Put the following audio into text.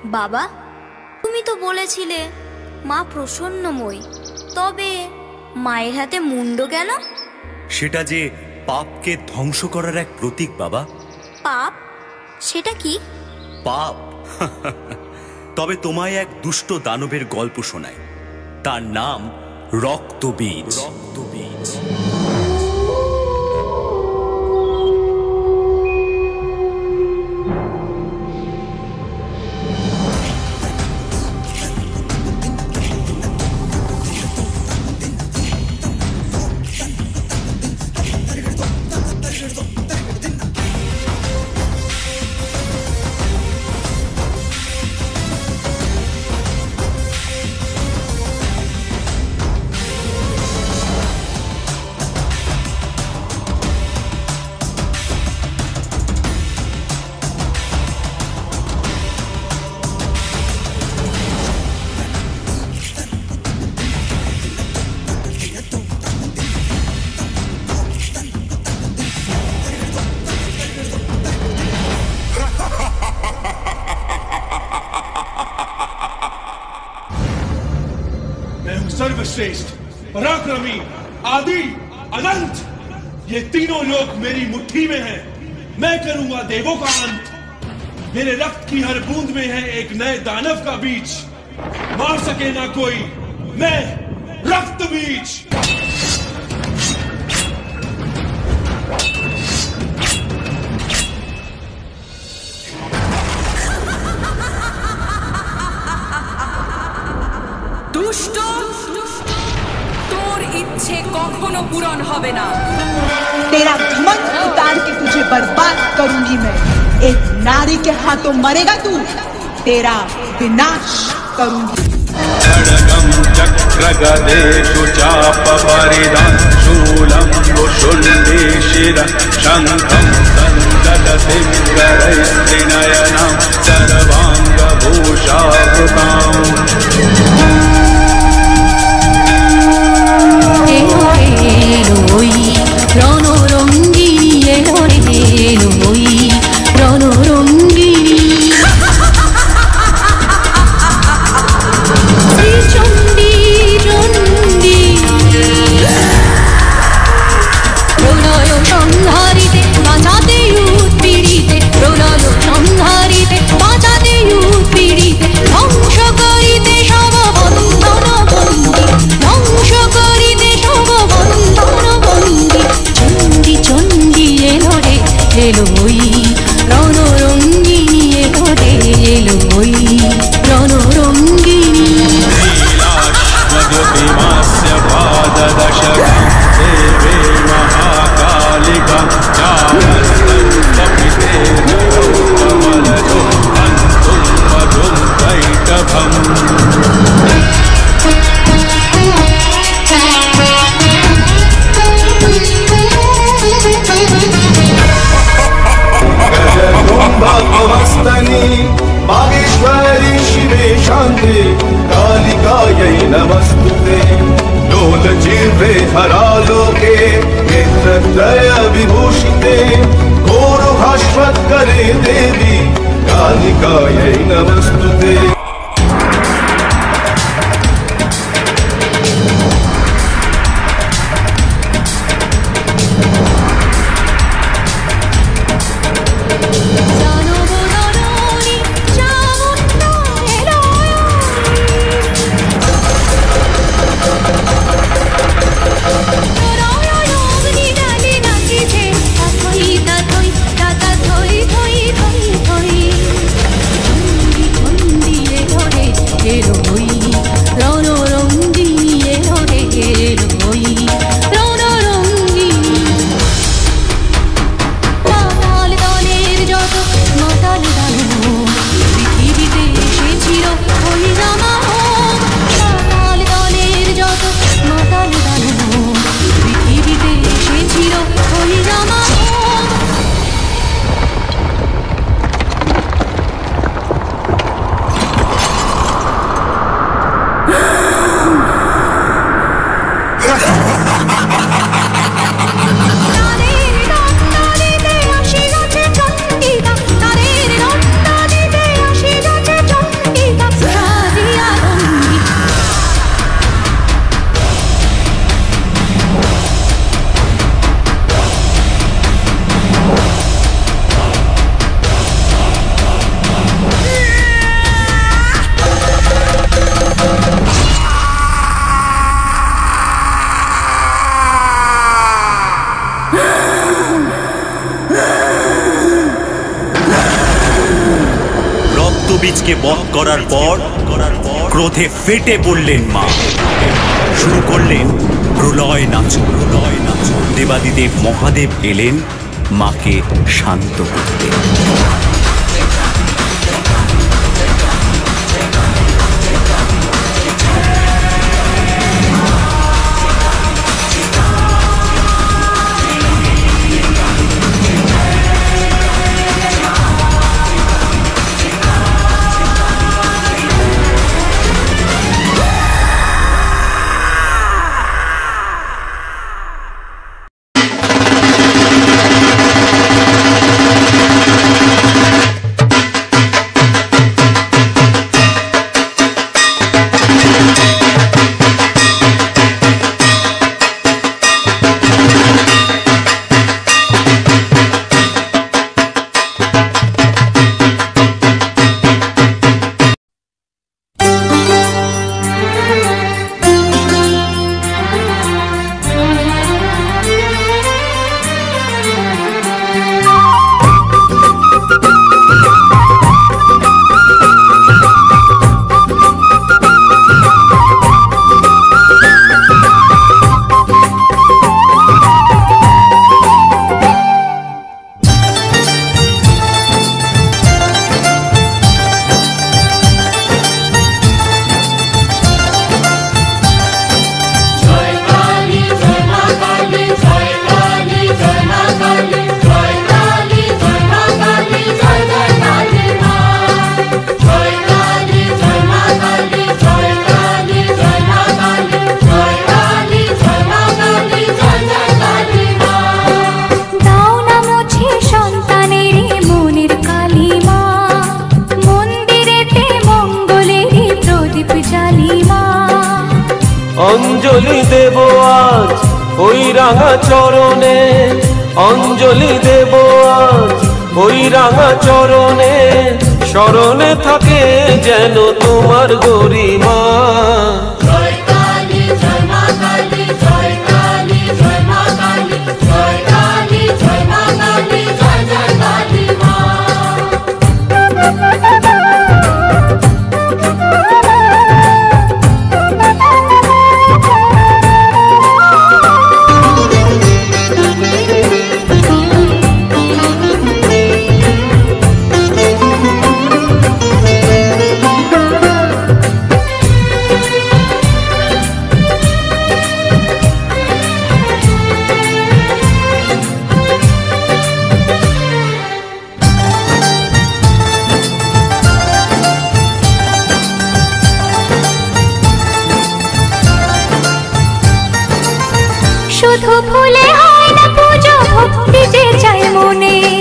বাবা, তুমি তো বলেছিলে মা প্রসন্নময়ী, তবে মায়ের হাতে মুন্ড কেন? সেটা যে পাপকে ধ্বংস করার এক প্রতীক বাবা। পাপ? সেটা কি? পাপ? তবে তোমায় এক দুষ্ট দানবের গল্প শোনায়। তার নাম রক্তবীজ। রক্তবীজ। सर्वश्रेष्ठ, पराक्रमी, आदि, अनंत, ये तीनों लोग मेरी मुट्ठी में हैं। मैं करूंगा देवों का अंत। मेरे रक्त की हर बूंद में है एक नए दानव का बीज। मार सके ना कोई, मैं रक्तबीज। দুষ্ট, তোর ইচ্ছে কখনো পূরণ হবে না। तेरा घमंड उतार के तुझे बर्बाद करूंगी मैं। एक नारी के हाथों मरेगा तू, तेरा विनाश करूंगी। खड्गं चक्रगदेषु चापपरिधां शूलं कुशुण्डे शिरः शङ्खं सन्ददसिंहरैस्त्रिनयनं सर्वाङ्गभूषावृताम्। बागेश्वरी शिवे शान्ते कालिकायै नमस्तुते। लोलजिह्वे हरालोके नेत्रत्रय विभूषिते घोरभास्वत्करे देवी कालिकायै नमस्तुते। বীজকে বধ করার পর ক্রোধে ফেটে পড়লেন মা। শুরু করলেন প্রলয় নাচন। দেবাদিদেব মহাদেব এলেন মাকে শান্ত করতে। অঞ্জলি দেব আজ ওই রাঙা চরণে, অঞ্জলি দেব আজ ওই রাঙা চরণে, স্মরণে থাকে যেন তোমার গরিমা। শুধু ভুলে হয় না পুজো, ভক্তি যে চাই মনে।